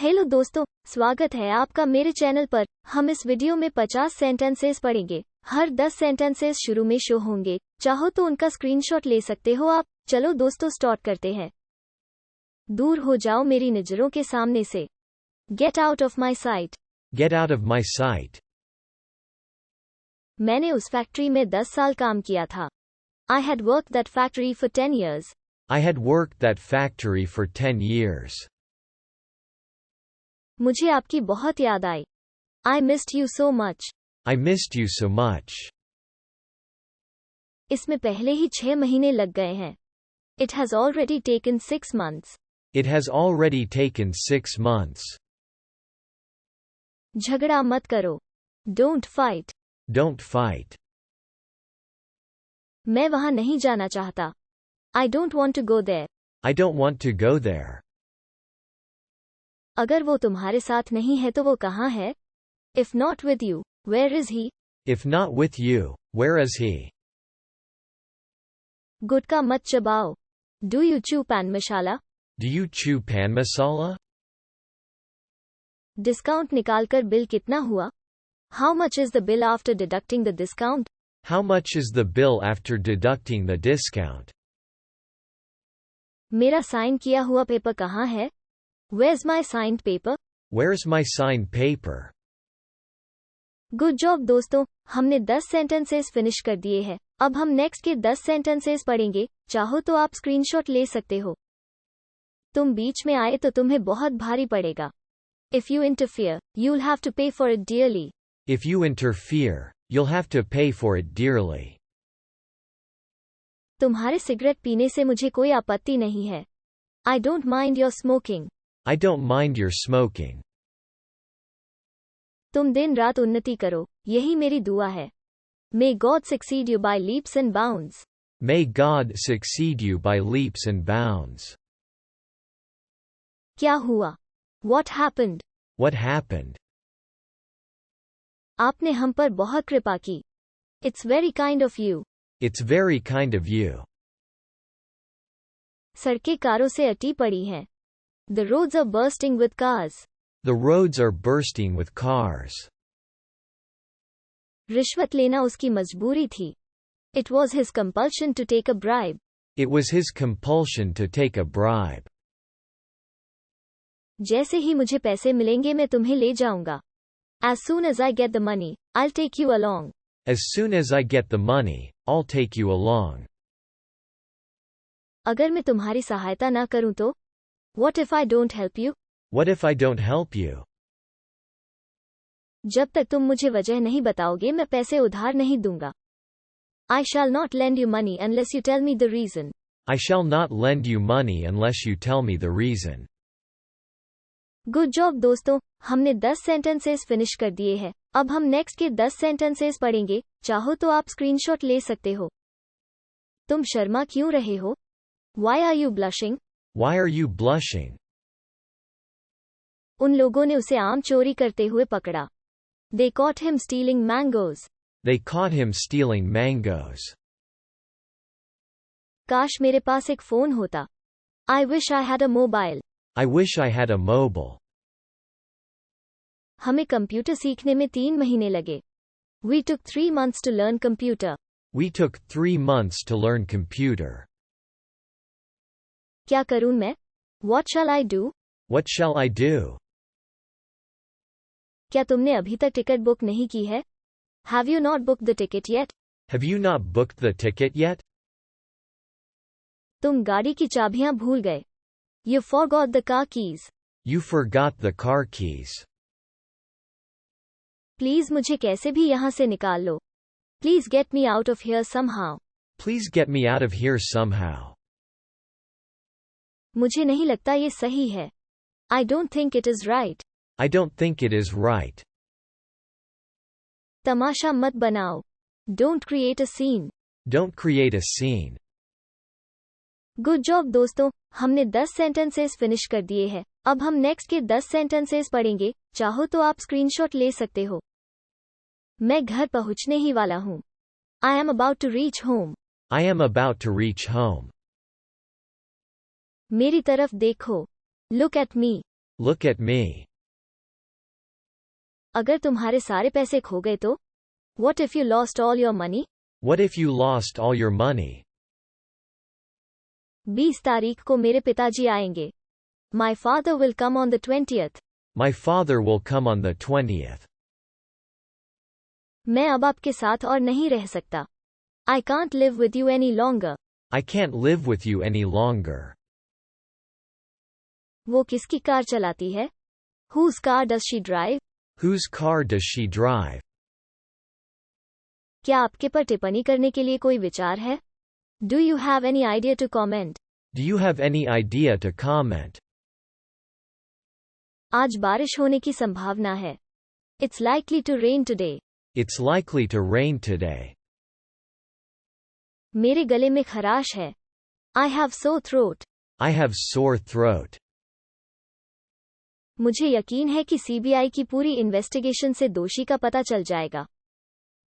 Hello दोस्तों, स्वागत है आपका मेरे चैनल पर। हम इस वीडियो में 50 सेंटेंसेस पढ़ेंगे। हर 10 सेंटेंसेस शुरू में शो होंगे, चाहो तो उनका स्क्रीनशॉट ले सकते हो आप। चलो दोस्तों स्टार्ट करते हैं। दूर हो जाओ मेरी नजरों के सामने से। Get out of my site. Get out of my sight. मैंने उस फैक्ट्री में 10 साल काम किया था। I had work that factory for 10 years। I had worked that factory for 10 years. मुझे आपकी बहुत याद आई। I missed you so much. I missed you so much. इसमें पहले ही 6 महीने लग गए हैं। It has already taken 6 months। It has already taken 6 months. झगड़ा मत करो। Don't fight. Don't fight. मैं वहां नहीं जाना चाहता। I don't want to go there. I don't want to go there. अगर वो तुम्हारे साथ नहीं है तो वो कहाँ है? If not with you, where is he? If not with you, where is he? गुटखा मत चबाओ। Do you chew pan masala? Do you chew pan masala? Discount निकालकर बिल कितना हुआ? How much is the bill after deducting the discount? How much is the bill after deducting the discount? मेरा sign किया हुआ paper कहाँ है? Where's my signed paper? Where's my signed paper? Good job दोस्तों, हमने 10 sentences finish कर दिए हैं। अब हम नेक्स्ट के 10 सेंटेंसेस पढ़ेंगे। चाहो तो आप स्क्रीनशॉट ले सकते हो। तुम बीच में आए तो तुम्हें बहुत भारी पड़ेगा। If you interfere, you'll have to pay for it dearly. If you interfere, you'll have to pay for it dearly. तुम्हारे सिगरेट पीने से मुझे कोई आपत्ति नहीं है। I don't mind your smoking. I don't mind your smoking. तुम दिन रात उन्नति करो, यही मेरी दुआ है। May God succeed you by leaps and bounds. May God succeed you by leaps and bounds. क्या हुआ? What happened? What happened? आपने हम पर बहुत कृपा की। It's very kind of you. It's very kind of you. सड़कें कारों से अटी पड़ी हैं। The roads are bursting with cars. The roads are bursting with cars. रिश्वत लेना उसकी मजबूरी थी। It was his compulsion to take a bribe. It was his compulsion to take a bribe. जैसे ही मुझे पैसे मिलेंगे मैं तुम्हें ले जाऊंगा। As soon as I get the money, I'll take you along. As soon as I get the money, I'll take you along. अगर मैं तुम्हारी सहायता ना करूं तो? What if I don't help you? What if I don't help you? जब तक तुम मुझे वजह नहीं बताओगे मैं पैसे उधार नहीं दूंगा। I shall not lend you money unless you tell me the reason. I shall not lend you money unless you tell me the reason. Good job दोस्तों, हमने 10 सेंटेंसेस फिनिश कर दिए हैं। अब हम नेक्स्ट के 10 सेंटेंसेस पढ़ेंगे। चाहो तो आप स्क्रीनशॉट ले सकते हो। तुम शर्मा क्यों रहे हो? Why are you blushing? Why are you blushing? उन लोगों ने उसे आम चोरी करते हुए पकड़ा। They caught him stealing mangoes. They caught him stealing mangoes. काश मेरे पास एक फोन होता। I wish I had a mobile. I wish I had a mobile. हमें कंप्यूटर सीखने में 3 महीने लगे। We took 3 months to learn computer. We took 3 months to learn computer. क्या करूं मैं? What shall I do? What shall I do? क्या तुमने अभी तक टिकट बुक नहीं की है? Have you not booked the ticket yet? Have you not booked the ticket yet? तुम गाड़ी की चाबियां भूल गए। You forgot the car keys. You forgot the car keys. Please मुझे कैसे भी यहाँ से निकाल लो। Please get me out of here somehow. Please get me out of here somehow. मुझे नहीं लगता ये सही है। I don't think it is right. I don't think it is right. तमाशा मत बनाओ। Don't create a scene. Don't create a scene. Good job दोस्तों, हमने 10 सेंटेंसेस फिनिश कर दिए हैं। अब हम नेक्स्ट के 10 सेंटेंसेस पढ़ेंगे। चाहो तो आप स्क्रीनशॉट ले सकते हो। मैं घर पहुंचने ही वाला हूं। I am about to reach home. I am about to reach home. मेरी तरफ देखो। Look at me. Look at me. अगर तुम्हारे सारे पैसे खो गए तो? What if you lost all your money? What if you lost all your money? 20 तारीख को मेरे पिताजी आएंगे. My father will come on the 20th. My father will come on the 20th. मैं अब आपके साथ और नहीं रह सकता. I can't live with you any longer. I can't live with you any longer. वो किसकी कार चलाती है? Whose car does she drive? Whose car does she drive? क्या आपके पर टिप्पणी करने के लिए कोई विचार है? Do you have any idea to comment? Do you have any idea to comment? आज बारिश होने की संभावना है. It's likely to rain today. It's likely to rain today. मेरे गले में खराश है. I have sore throat. I have sore throat. मुझे यकीन है कि सीबीआई की पूरी इन्वेस्टिगेशन से दोषी का पता चल जाएगा.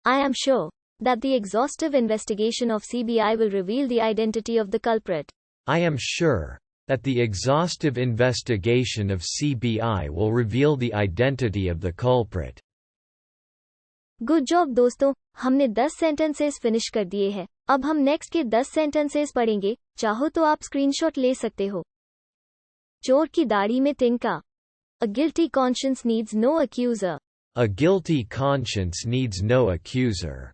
I am sure that the exhaustive investigation of CBI will reveal the identity of the culprit. I am sure that the exhaustive investigation of CBI will reveal the identity of the culprit. Good job दोस्तों, हमने 10 sentences finish कर दिए हैं. अब हम next के 10 sentences पढ़ेंगे. चाहो तो आप स्क्रीनशॉट ले सकते हो. चोर की दाढ़ी में तिनका. A guilty conscience needs no accuser. A guilty conscience needs no accuser.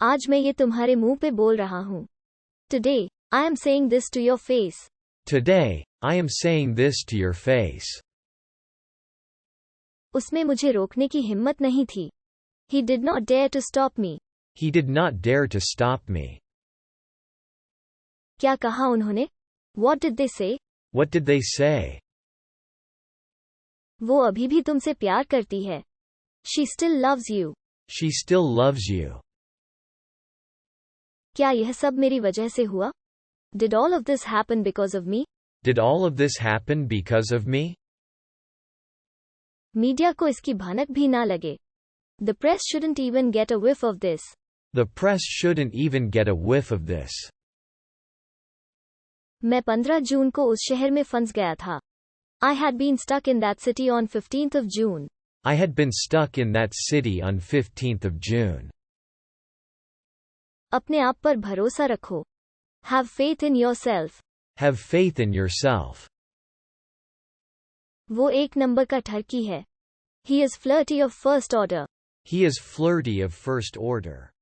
आज मैं ये तुम्हारे मुंह पे बोल रहा हूँ. Today, I am saying this to your face. Today, I am saying this to your face. उसमें मुझे रोकने की हिम्मत नहीं थी. He did not dare to stop me. He did not dare to stop me. क्या कहा उन्होंने? What did they say? What did they say? वो अभी भी तुमसे प्यार करती है. She still loves you. She still loves you. क्या यह सब मेरी वजह से हुआ? Did all of this happen because of me? Did all of this happen because of me? Media को इसकी भनक भी ना लगे. The press shouldn't even get a whiff of this. The press shouldn't even get a whiff of this. मैं 15 जून को उस शहर में फंस गया था. I had been stuck in that city on 15th of June. I had been stuck in that city on 15th of June. अपने आप पर भरोसा रखो. Have faith in yourself. Have faith in yourself. वो एक नंबर का ठरकी है. He is flirty of first order. He is flirty of first order.